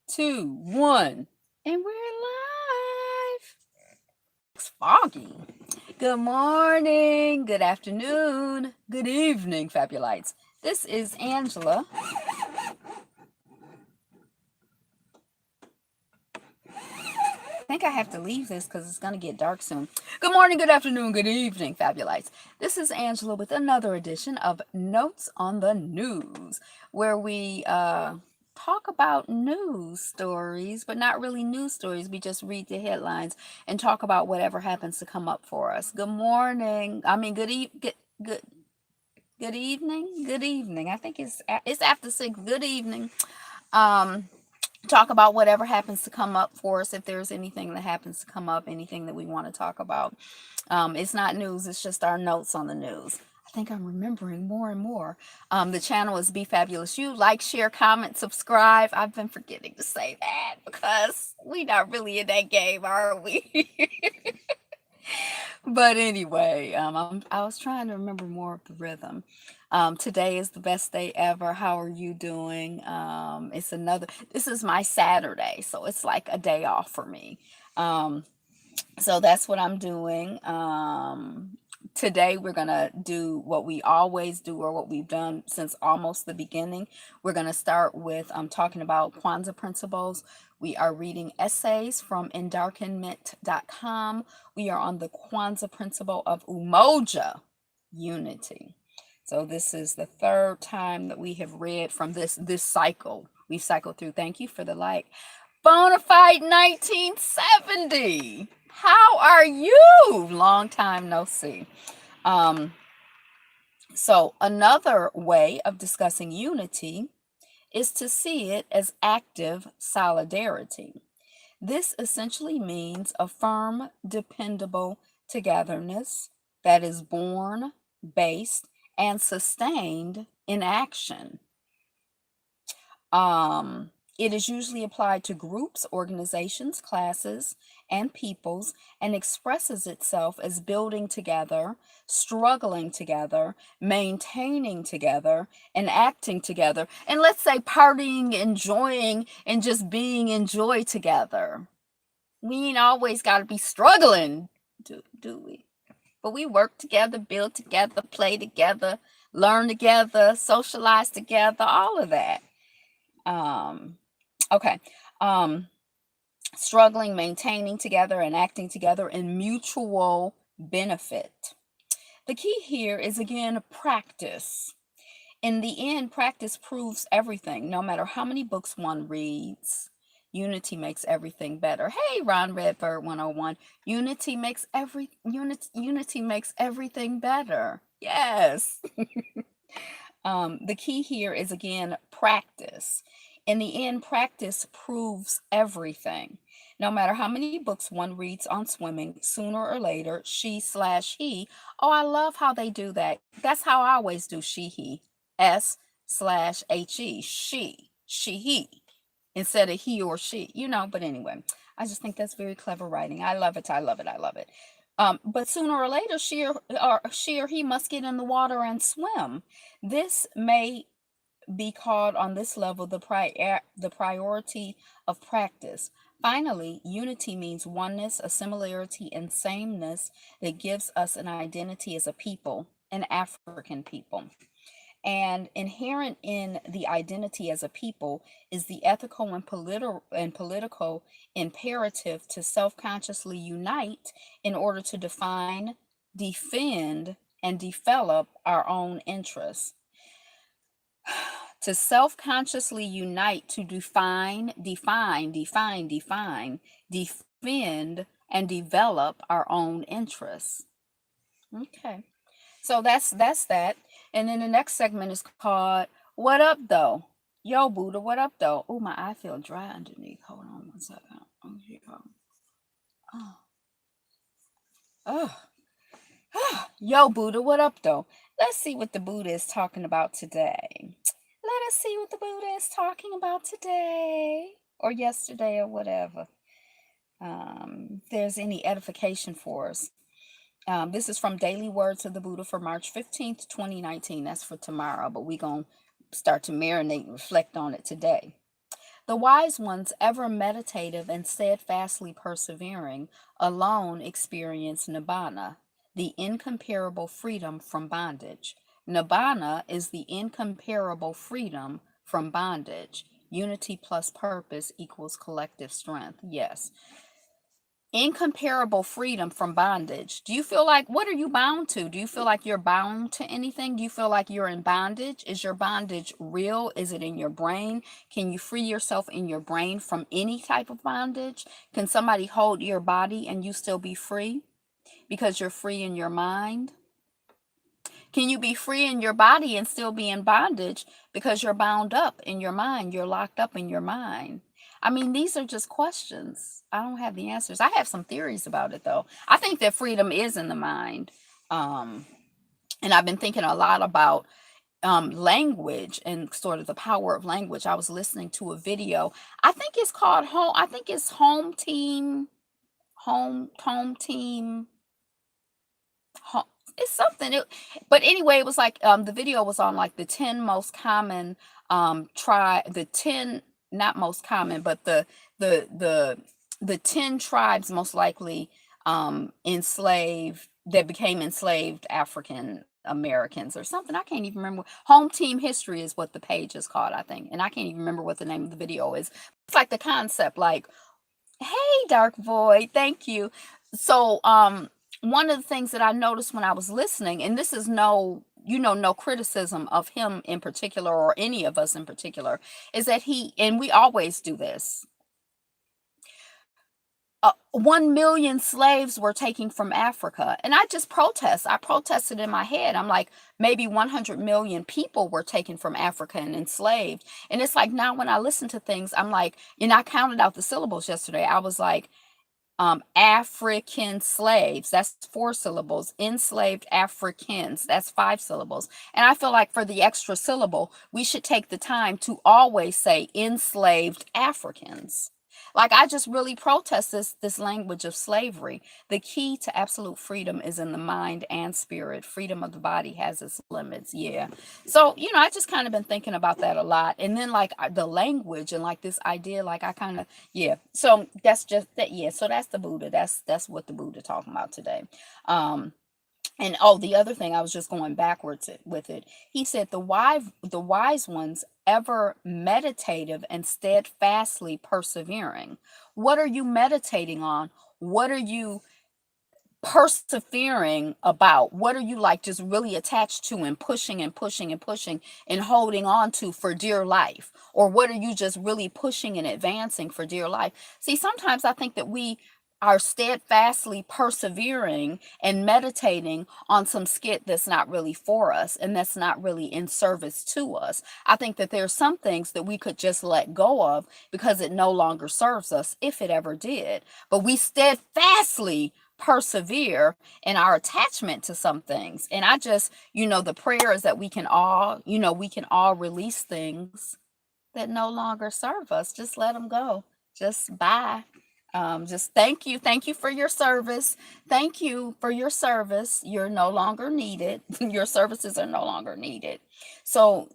2, 1. And we're live. It's foggy. Good morning, good afternoon, good evening, Fabulites. This is Angela. I think I have to leave this because it's going to get dark soon. Good morning, good afternoon, good evening, Fabulites. This is Angela with another edition of Notes on the News, where we talk about news stories, but not really news stories. We just read the headlines and talk about whatever happens to come up for us. Good morning. I mean, good evening. Good evening. I think it's after 6. Good evening. Um, Talk about whatever happens to come up for us. If there's anything that happens to come up, anything that we want to talk about. It's not news, it's just our notes on the news. I think I'm remembering more and more. The channel is Be Fabulous You. Like, share, comment, subscribe. I've been forgetting to say that because we not really in that game, are we? But anyway, I was trying to remember more of the rhythm. Today is the best day ever. How are you doing? This is my Saturday, so it's like a day off for me. So that's what I'm doing. Today we're gonna do what we always do, or what we've done since almost the beginning. We're gonna start with talking about Kwanzaa principles. We are reading essays from Endarkenment.com. We are on the Kwanzaa principle of Umoja, unity. So this is the third time that we have read from this cycle. We cycled through. Thank you for the like. Bonafide 1970. How are you? Long time no see. So another way of discussing unity is to see it as active solidarity. This essentially means a firm, dependable togetherness that is born, based, and sustained in action. It is usually applied to groups, organizations, classes, and peoples, and expresses itself as building together, struggling together, maintaining together, and acting together. And let's say partying, enjoying, and just being in joy together. We ain't always got to be struggling, do we? But we work together, build together, play together, learn together, socialize together, all of that. Okay. Um, Struggling, maintaining together, and acting together in mutual benefit. The key here is again practice. In the end, practice proves everything. No matter how many books one reads, unity makes everything better. Hey, Ron Redbird 101. Unity makes everything better. Yes. The key here is again practice. In the end, practice proves everything. No matter how many books one reads on swimming, sooner or later, she/he. Oh, I love how they do that. That's how I always do he. S/he. He. Instead of he or she, but anyway, I just think that's very clever writing. I love it. I love it. I love it. But sooner or later, she or he must get in the water and swim. This may be called on this level the priority of practice. Finally, unity means oneness, a similarity and sameness that gives us an identity as a people, an African people. And inherent in the identity as a people is the ethical and political imperative to self-consciously unite in order to define, defend, and develop our own interests. To self-consciously unite to defend, and develop our own interests. Okay. So that's that. And then the next segment is called What Up Though? Yo, Buddha, what up though? Oh, my eye feel dry underneath. Hold on one second. Oh, here you go. Oh. Yo, Buddha, what up though? Let's see what the Buddha is talking about today. Let us see what the Buddha is talking about today or yesterday or whatever. If there's any edification for us. This is from Daily Words of the Buddha for March 15th, 2019. That's for tomorrow, but we're going to start to marinate and reflect on it today. The wise ones, ever meditative and steadfastly persevering, alone experience nibbana, the incomparable freedom from bondage. Nibbana is the incomparable freedom from bondage. Unity plus purpose equals collective strength. Yes. Incomparable freedom from bondage. Do you feel like, what are you bound to? Do you feel like you're bound to anything? Do you feel like you're in bondage? Is your bondage real? Is it in your brain? Can you free yourself in your brain from any type of bondage? Can somebody hold your body and you still be free because you're free in your mind? Can you be free in your body and still be in bondage because you're bound up in your mind? You're locked up in your mind. I mean, these are just questions. I don't have the answers. I have some theories about it, though. I think that freedom is in the mind. Um, and I've been thinking a lot about language and sort of the power of language. I was listening to a video. I think it's called Home. I think it's Home Team. Home Team. Ho It's something, but anyway, it was like, the video was on, like, the 10 most common, the 10, not most common, but the the the 10 tribes most likely, enslaved that became enslaved African Americans or something. I can't even remember. Home Team History is what the page is called, I think, and I can't even remember what the name of the video is. It's like the concept, like, "Hey, Dark Void, thank you." So, one of the things that I noticed when I was listening, and this is no criticism of him in particular or any of us in particular, is that and we always do this. 1 million slaves were taken from Africa. And I just protest. I protested in my head. I'm like, maybe 100 million people were taken from Africa and enslaved. And it's like now when I listen to things, I'm like, and I counted out the syllables yesterday. I was like, African slaves, that's 4 syllables. Enslaved Africans, that's 5 syllables. And I feel like for the extra syllable, we should take the time to always say enslaved Africans. Like, I just really protest this language of slavery. The key to absolute freedom is in the mind and spirit. Freedom of the body has its limits. Yeah. So, I just kind of been thinking about that a lot. And then like the language and like this idea, like I kind of, yeah. So that's just that. Yeah. So that's the Buddha. That's what the Buddha talking about today. Um, and oh, the other thing, I was just going backwards with it. He said the wise ones, ever meditative and steadfastly persevering. What are you meditating on? What are you persevering about? What are you like just really attached to and pushing and pushing and pushing and holding on to for dear life? Or what are you just really pushing and advancing for dear life? See, sometimes I think that we are steadfastly persevering and meditating on some skit that's not really for us and that's not really in service to us. I think that there's some things that we could just let go of because it no longer serves us, if it ever did. But we steadfastly persevere in our attachment to some things. And I just, the prayer is that we can all release things that no longer serve us. Just let them go. Just bye. Just thank you for your service. Thank you for your service. You're no longer needed. Your services are no longer needed. So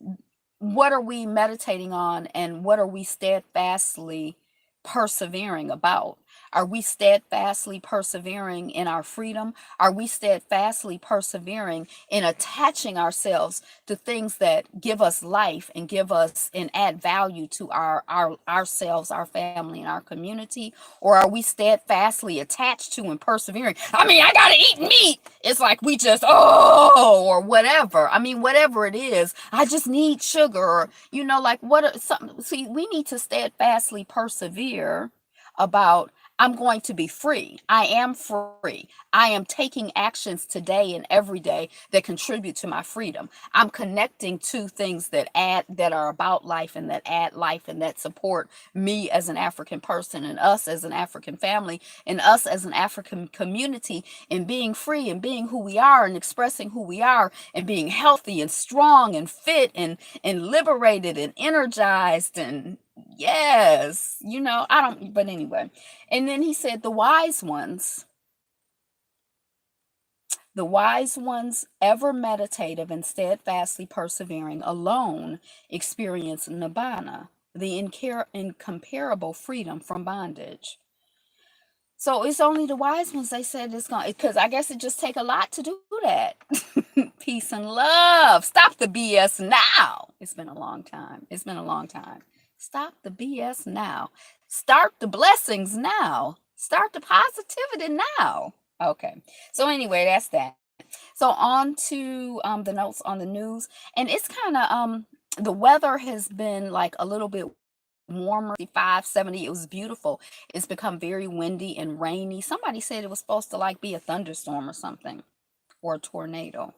what are we meditating on, and what are we steadfastly persevering about? Are we steadfastly persevering in our freedom? Are we steadfastly persevering in attaching ourselves to things that give us life and give us and add value to ourselves, our family, and our community? Or are we steadfastly attached to and persevering? I mean, I gotta eat meat. It's like we just, or whatever. I mean, whatever it is, I just need sugar. Or, like what are some, see, we need to steadfastly persevere about, I'm going to be free. I am free. I am taking actions today and every day that contribute to my freedom. I'm connecting to things that are about life and that add life and that support me as an African person and us as an African family and us as an African community, and being free and being who we are and expressing who we are and being healthy and strong and fit and liberated and energized. And yes, I don't, but anyway. And then he said, the wise ones, ever meditative and steadfastly persevering, alone experience nibbana, the incomparable freedom from bondage. So it's only the wise ones they said it's going to, because I guess it just take a lot to do that. Peace and love. Stop the BS now. It's been a long time. It's been a long time. Stop the BS now. Start the blessings now. Start the positivity now. Okay. So anyway, that's that. So on to the notes on the news, and it's kind of the weather has been like a little bit warmer, 65, 70. It was beautiful. It's become very windy and rainy. Somebody said it was supposed to like be a thunderstorm or something, or a tornado.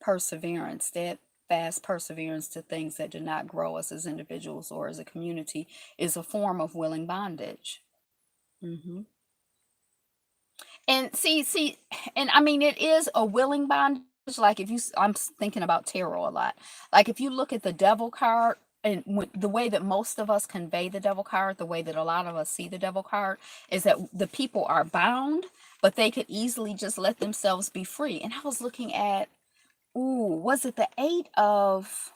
Perseverance, that fast perseverance to things that do not grow us as individuals or as a community is a form of willing bondage. Hmm. And see, and I mean, it is a willing bondage. Like if you, I'm thinking about tarot a lot. Like if you look at the devil card, and the way that most of us convey the devil card, the way that a lot of us see the devil card, is that the people are bound, but they could easily just let themselves be free. And I was looking at, ooh, was it the eight of?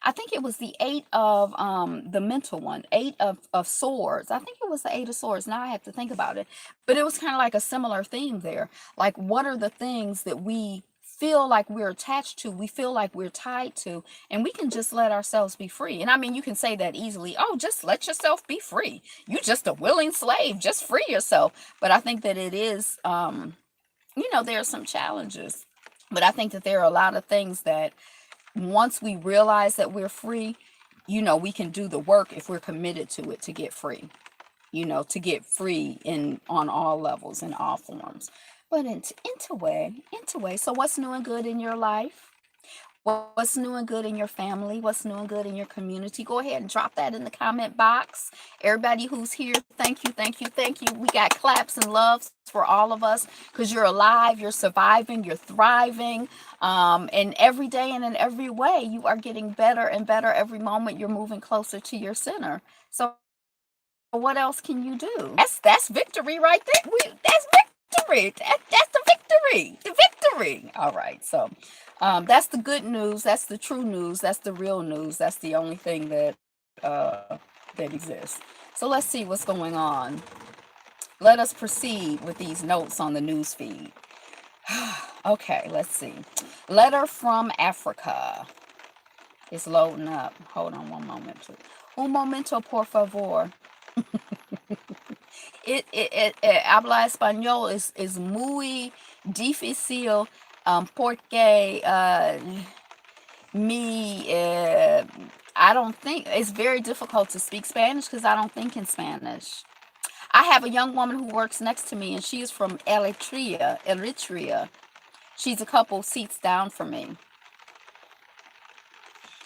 I think it was the eight of the mental one, eight of swords. I think it was the eight of swords. Now I have to think about it. But it was kind of like a similar theme there. Like what are the things that we feel like we're attached to, we feel like we're tied to, and we can just let ourselves be free. And I mean, you can say that easily. Oh, just let yourself be free. You just a willing slave. Just free yourself. But I think that it is there are some challenges. But I think that there are a lot of things that once we realize that we're free, we can do the work if we're committed to it to get free, to get free in on all levels, in all forms. But into way. So what's new and good in your life? What's new and good in your family? What's new and good in your community? Go ahead and drop that in the comment box. Everybody who's here, thank you, thank you, thank you. We got claps and loves for all of us because you're alive, you're surviving, you're thriving. And every day and in every way, you are getting better and better every moment. You're moving closer to your center. So what else can you do? That's victory right there. That's victory. That's the victory. The victory. All right. So that's the good news. That's the true news. That's the real news. That's the only thing that exists. So let's see what's going on. Let us proceed with these notes on the news feed. Okay, let's see. Letter from Africa. It's loading up. Hold on one moment. Un momento, por favor. Habla español es muy difícil porque I don't think it's very difficult to speak Spanish because I don't think in Spanish. I have a young woman who works next to me, and she is from Eritrea. She's a couple seats down from me.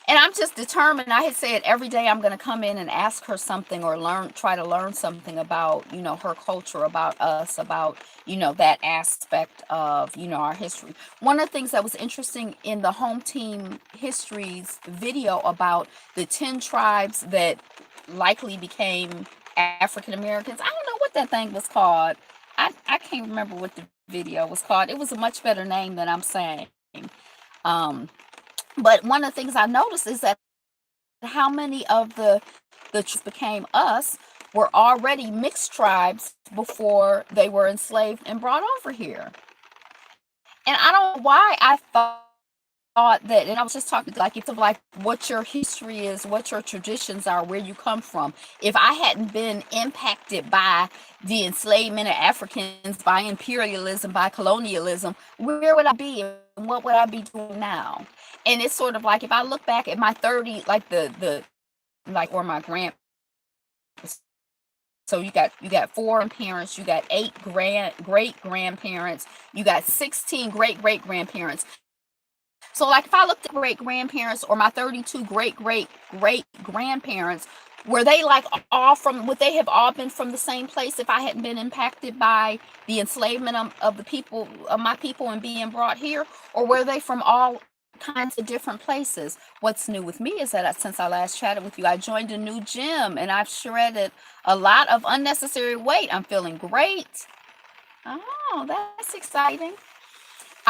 And I'm just determined. I had said every day I'm going to come in and ask her something or try to learn something about, her culture, about us, about, that aspect of, our history. One of the things that was interesting in the Home Team Histories video about the 10 tribes that likely became African Americans. I don't know what that thing was called. I can't remember what the video was called. It was a much better name than I'm saying. But one of the things I noticed is that how many of the tribes became us were already mixed tribes before they were enslaved and brought over here. And I don't know why I thought that, and I was just talking like it's like what your history is, what your traditions are, where you come from. If I hadn't been impacted by the enslavement of Africans, by imperialism, by colonialism, where would I be and what would I be doing now? And it's sort of like if I look back at my 30, like or my grand. So you got 4 parents, you got 8 great grandparents, you got 16 great grandparents. So like if I looked at great grandparents or my 32 great grandparents, were they like all from, would they have all been from the same place if I hadn't been impacted by the enslavement of the people, of my people, and being brought here? Or were they from all kinds of different places? What's new with me is that since I last chatted with you, I joined a new gym and I've shredded a lot of unnecessary weight. I'm feeling great. Oh, that's exciting.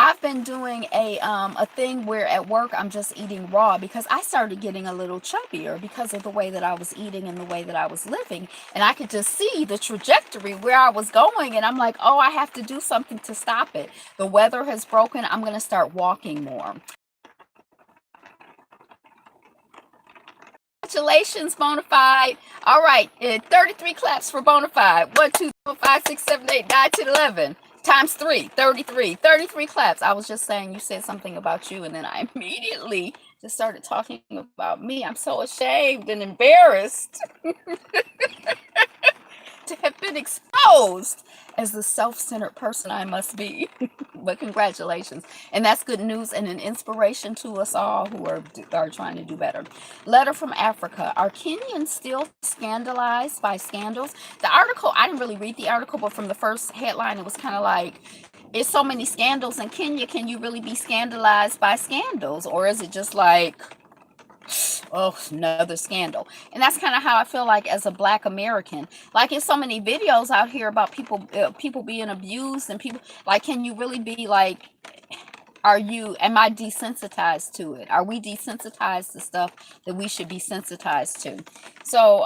I've been doing a thing where at work I'm just eating raw because I started getting a little chubbier because of the way that I was eating and the way that I was living, and I could just see the trajectory where I was going, and I'm like, oh, I have to do something to stop it. The weather has broken. I'm going to start walking more. Congratulations, Bonafide. All right, 33 claps for Bonafide. 1, 2, 3, 4, 5, 6, 7, 8, 9, 10, 11. Times 3, 33. 33 claps. I was just saying you said something about you, and then I immediately just started talking about me. I'm so ashamed and embarrassed to have been exposed as the self-centered person I must be. But congratulations, and that's good news and an inspiration to us all who are trying to do better. Letter from Africa: are Kenyans still scandalized by scandals? The article, I didn't really read the article, but from the first headline it was kind of like, it's so many scandals in Kenya, can you really be scandalized by scandals, or is it just like, oh, another scandal? And that's kind of how I feel like as a Black American. Like, there's so many videos out here about people being abused, and people, like, can you really be like, am I desensitized to it? Are we desensitized to stuff that we should be sensitized to? So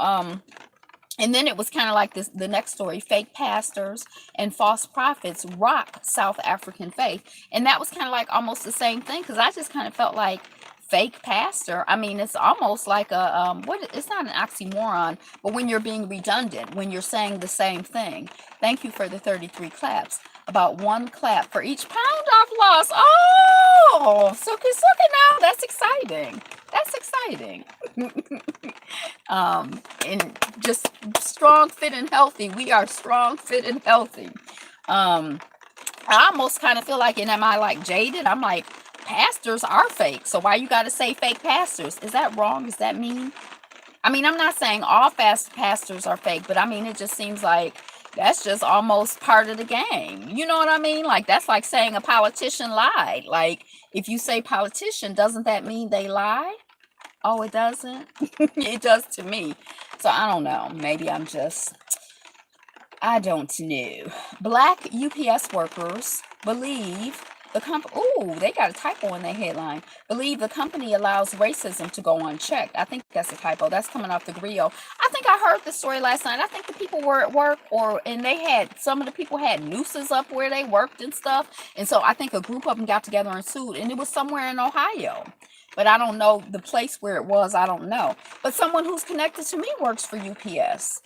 and then it was kind of like this, the next story: fake pastors and false prophets rock South African faith. And that was kind of like almost the same thing, because I just kind of felt like, fake pastor, I mean, it's almost like a it's not an oxymoron, but when you're being redundant, when you're saying the same thing. Thank you for the 33 claps. About 1 clap for each pound I've lost. Oh, suki now, that's exciting. That's exciting. And just strong, fit, and healthy. We are strong, fit, and healthy. I almost kind of feel like, and am I like jaded? I'm like, pastors are fake, so why you got to say fake pastors? Is that wrong? Is that mean? I mean, I'm not saying all pastors are fake, but I mean, it just seems like that's just almost part of the game. You know what I mean? Like, that's like saying a politician lied. Like, if you say politician, doesn't that mean they lie? Oh, it doesn't? It does to me. So I don't know. Maybe I don't know. Black UPS workers believe the company, ooh, they got a typo in their headline. Believe the company allows racism to go unchecked. I think that's a typo. That's coming off the Grio. I think I heard the story last night. I think the people were at work, and some of the people had nooses up where they worked and stuff. And so I think a group of them got together and sued, and it was somewhere in Ohio. But I don't know the place where it was. I don't know. But someone who's connected to me works for UPS.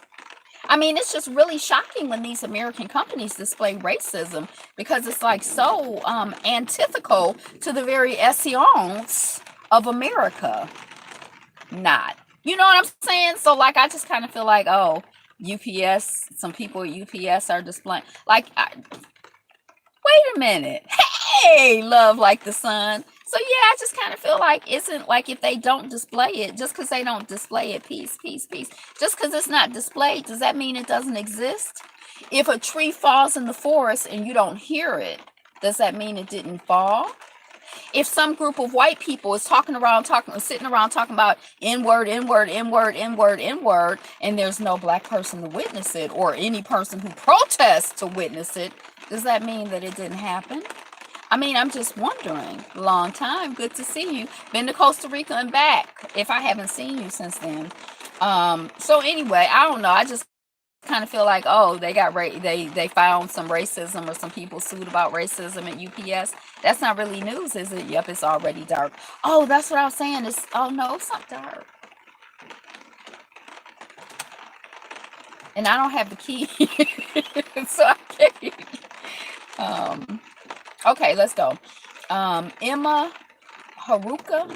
I mean, it's just really shocking when these American companies display racism, because it's like so antithetical to the very essence of America. Not. You know what I'm saying? So, like, I just kind of feel like, oh, UPS, some people at UPS are displaying, like, wait a minute. Hey, love like the sun. So yeah, I just kind of feel like, isn't like, if they don't display it, just because they don't display it, peace, just because it's not displayed, does that mean it doesn't exist? If a tree falls in the forest and you don't hear it, does that mean it didn't fall? If some group of white people is sitting around talking about N-word, N-word, N-word, N-word, N-word, and there's no Black person to witness it, or any person who protests to witness it, does that mean that it didn't happen? I mean, I'm just wondering. Long time. Good to see you. Been to Costa Rica and back, if I haven't seen you since then. So anyway, I don't know. I just kind of feel like, oh, they found some racism, or some people sued about racism at UPS. That's not really news, is it? Yep, it's already dark. Oh, that's what I was saying. Oh no, it's not dark. And I don't have the key. So I can't. Okay, let's go. Emma Haruka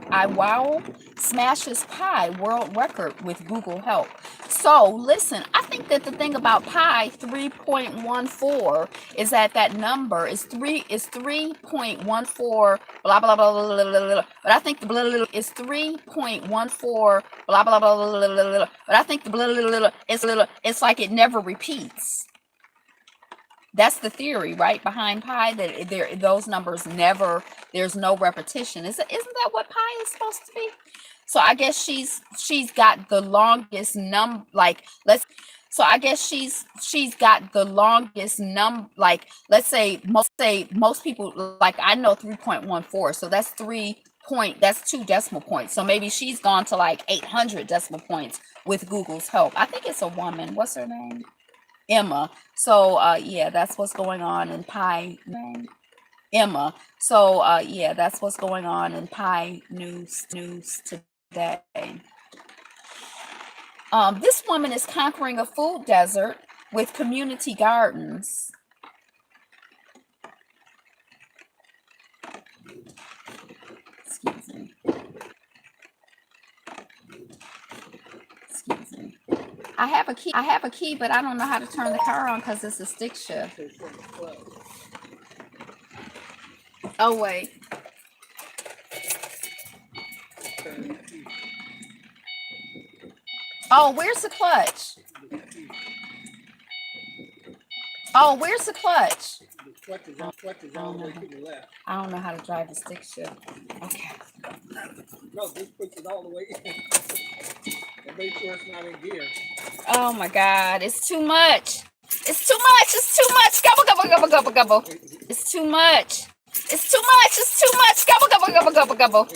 Iwao smashes pi world record with Google help. So listen, I think that the thing about pi 3.14 is that number is 3.14 blah blah blah blah blah blah. But I think the blah blah is 3.14 blah blah blah blah blah. But I think the blah blah is it's like it never repeats. That's the theory, right, behind pi, that those numbers never, there's no repetition. Isn't that what pi is supposed to be? So I guess she's got the longest like let's so I guess she's got the longest like let's say most people like I know 3.14. So that's that's 2 decimal points. So maybe she's gone to like 800 decimal points with Google's help. I think it's a woman. What's her name? Emma. So yeah, that's what's going on in Pi Emma. So yeah, that's what's going on in Pi News today. This woman is conquering a food desert with community gardens. Excuse me. Excuse me. I have a key, but I don't know how to turn the car on because it's a stick shift. Oh wait. Oh, where's the clutch? Oh, where's the clutch? I don't know how to drive the stick shift. Okay. No, just push it all the way in. And make sure it's not in gear. Oh my God, it's too much. It's too much. It's too much. Gobble, gobble, gobble, gobble, gobble. It's too much. It's too much. It's too much. Gobble, gobble, gobble, gobble, gobble.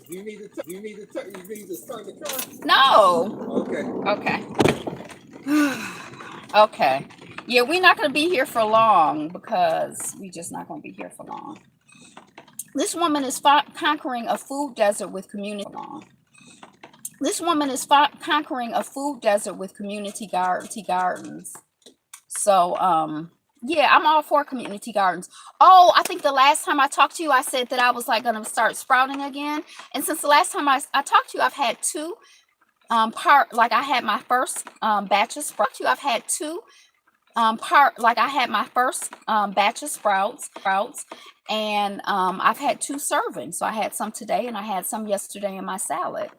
You need to start the car? No. Okay. Okay. Okay. Yeah, we're not going to be here for long because we're just not going to be here for long. This woman is conquering a food desert with community. This woman is conquering a food desert with community gardens. So, yeah, I'm all for community gardens. Oh, I think the last time I talked to you, I said that I was like going to start sprouting again. And since the last time I talked to you, I've had two I had my first batch of sprouts. I've had two I had my first batch of sprouts, and I've had 2 servings. So I had some today and I had some yesterday in my salad.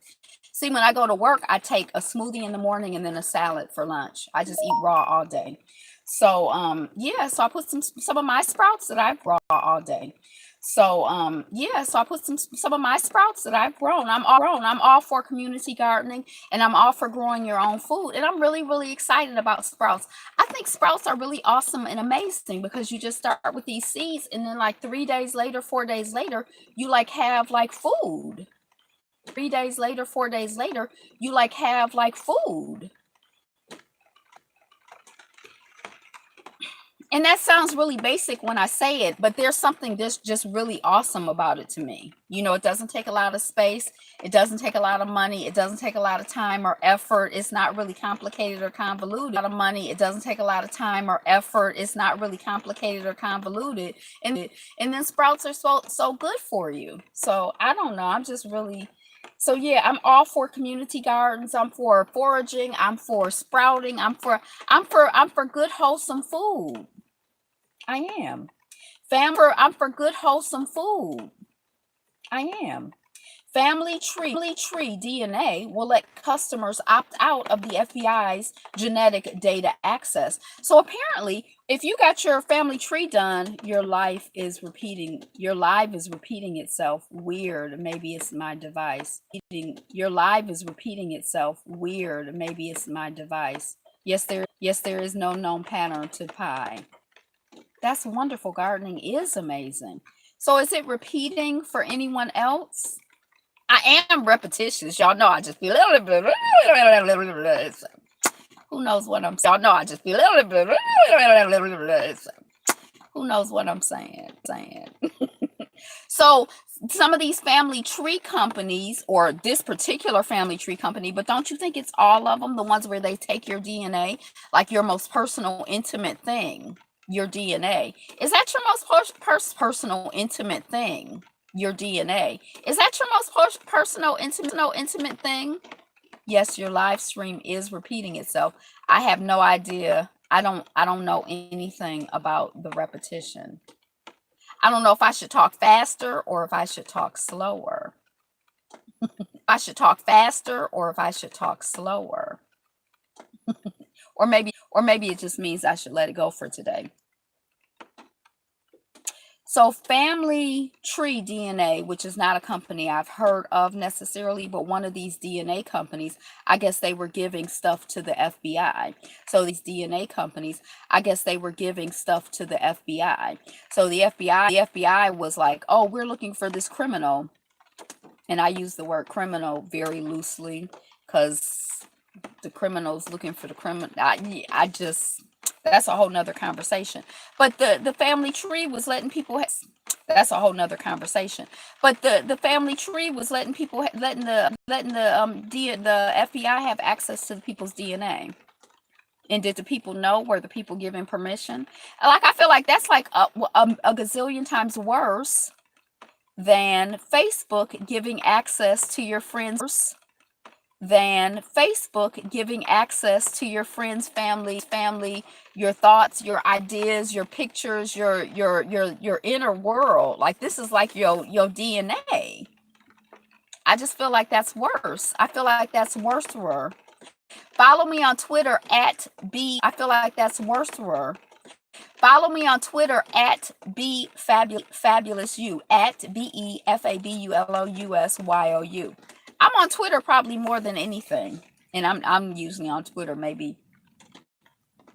See, when I go to work, I take a smoothie in the morning and then a salad for lunch. I just eat raw all day. So yeah, so I put some of my sprouts that I've raw all day. So yeah, so I put some of my sprouts that I've grown. I'm all for community gardening, and I'm all for growing your own food. And I'm really excited about sprouts. I think sprouts are really awesome and amazing because you just start with these seeds, and then like 3 days later, 4 days later, you like have like food. 3 days later, 4 days later, you like have like food. And that sounds really basic when I say it, but there's something that's just really awesome about it to me. You know, it doesn't take a lot of space. It doesn't take a lot of money. It doesn't take a lot of time or effort. It's not really complicated or convoluted. A lot of money. It doesn't take a lot of time or effort. It's not really complicated or convoluted. And then sprouts are so good for you. So I don't know. I'm just really so yeah, I'm all for community gardens. I'm for foraging. I'm for sprouting. I'm for good wholesome food. I am. I'm for good wholesome food. I am. Family tree DNA will let customers opt out of the FBI's genetic data access. So apparently, if you got your family tree done, your life is repeating itself. Weird. Maybe it's my device. Your life is repeating itself. Weird. Maybe it's my device. Yes, there is no known pattern to pi. That's wonderful. Gardening is amazing. So is it repeating for anyone else? I am repetitious. Y'all know I just be who knows what I'm saying? Y'all know I just be who knows what I'm saying. So some of these family tree companies, or this particular family tree company, but don't you think it's all of them, the ones where they take your DNA, like your most personal, intimate thing, your DNA? Is that your most personal, intimate thing? Your DNA. Is that your most personal, intimate thing? Yes, your live stream is repeating itself. I have no idea. I don't know anything about the repetition. I don't know if I should talk faster or if I should talk slower. I should talk faster or if I should talk slower. or maybe it just means I should let it go for today. So Family Tree DNA, which is not a company I've heard of necessarily, but one of these DNA companies, I guess they were giving stuff to the FBI. So these DNA companies, I guess they were giving stuff to the FBI. So the FBI was like, "Oh, we're looking for this criminal." And I use the word criminal very loosely because the criminal's looking for the criminal. I just, that's a whole nother conversation. But the family tree was letting people that's a whole nother conversation. But the family tree was letting people letting the FBI have access to the people's DNA. And did the people know? Were the people given permission? Like, I feel like that's like a gazillion times worse than Facebook giving access to your friends, family, your thoughts, your ideas, your pictures, your inner world. Like, this is like your DNA. I just feel like that's worse. I feel like that's worse. Follow me on Twitter at B. I feel like that's worse. Follow me on Twitter at BeFabulousYou, at BeFabulousYou. I'm on Twitter probably more than anything, and I'm usually on Twitter maybe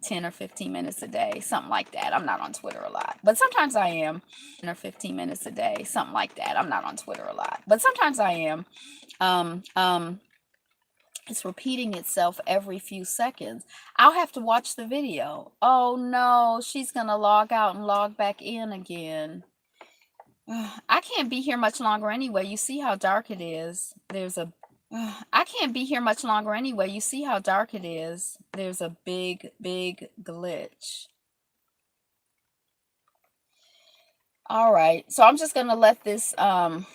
10 or 15 minutes a day, something like that. I'm not on Twitter a lot, but sometimes I am. 10 or 15 minutes a day, something like that. I'm not on Twitter a lot, but sometimes I am. It's repeating itself every few seconds. I'll have to watch the video. Oh no, she's gonna log out and log back in again. I can't be here much longer anyway. You see how dark it is. I can't be here much longer anyway. You see how dark it is. There's a big glitch. All right. So I'm just going to let this I'm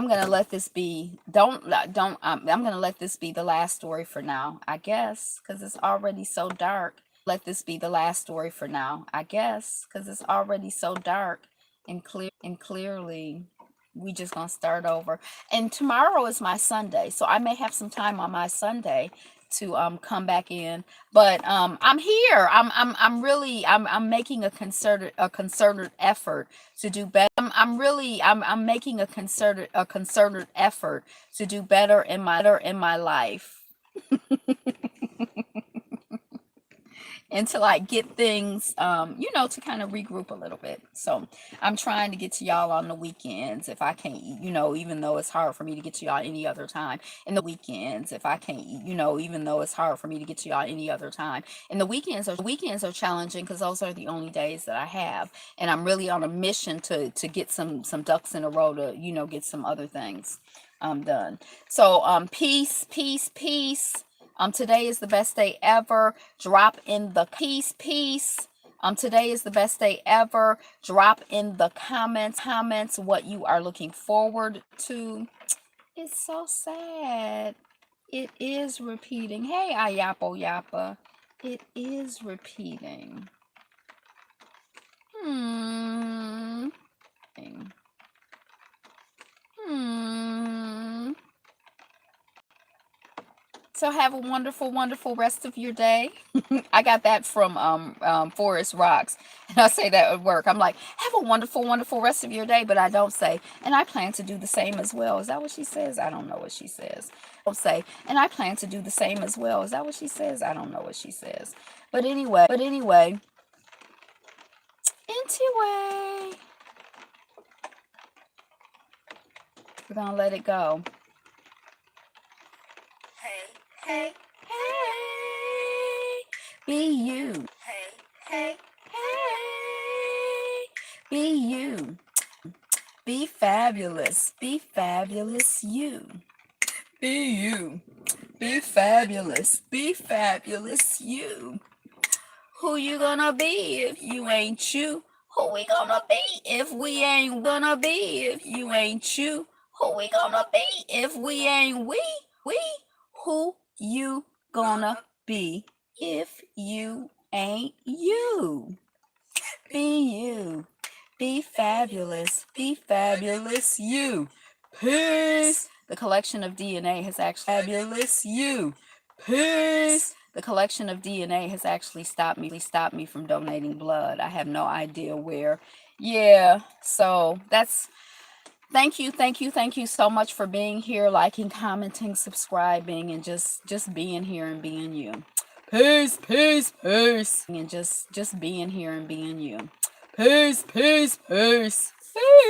going to let this be. I'm going to let this be the last story for now, I guess, cuz it's already so dark. Let this be the last story for now, I guess, cuz it's already so dark and clearly we just going to start over. And tomorrow is my Sunday, so I may have some time on my Sunday to come back in, but I'm here. I'm making a concerted effort to do better. I'm making a concerted effort to do better in my life. And to like get things, to kind of regroup a little bit. So I'm trying to get to y'all on the weekends if I can't, even though it's hard for me to get to y'all any other time. In the weekends, if I can't, even though it's hard for me to get to y'all any other time. And the weekends are challenging because those are the only days that I have. And I'm really on a mission to get some ducks in a row to, get some other things done. So peace. Today is the best day ever. Drop in the peace. Today is the best day ever. Drop in the comments what you are looking forward to. It's so sad. It is repeating. Hey, Ayapo Yappa. It is repeating. So have a wonderful rest of your day. I got that from Forest Rocks, and I say that at work. I'm like, have a wonderful rest of your day, but I don't say, and I plan to do the same as well. Is that what she says? I don't know what she says. Don't say, and I plan to do the same as well. Is that what she says? I don't know what she says. But anyway, we're gonna let it go. Hey, be you. Hey, be you. Be fabulous. Be fabulous you. Be you. Be fabulous. Be fabulous you. Who you gonna be if you ain't you? Who we gonna be if we ain't gonna be if you ain't you? Who we gonna be if we ain't we? Who you gonna be if you ain't you? Be you. Be fabulous. Be fabulous you. Peace. The collection of DNA has actually fabulous you. Peace. The collection of DNA has actually stopped me from donating blood. I have no idea where Yeah. So that's thank you, thank you so much for being here, liking, commenting, subscribing, and just being here and being you. Peace, peace, peace. And just being here and being you. Peace, peace, peace. Peace.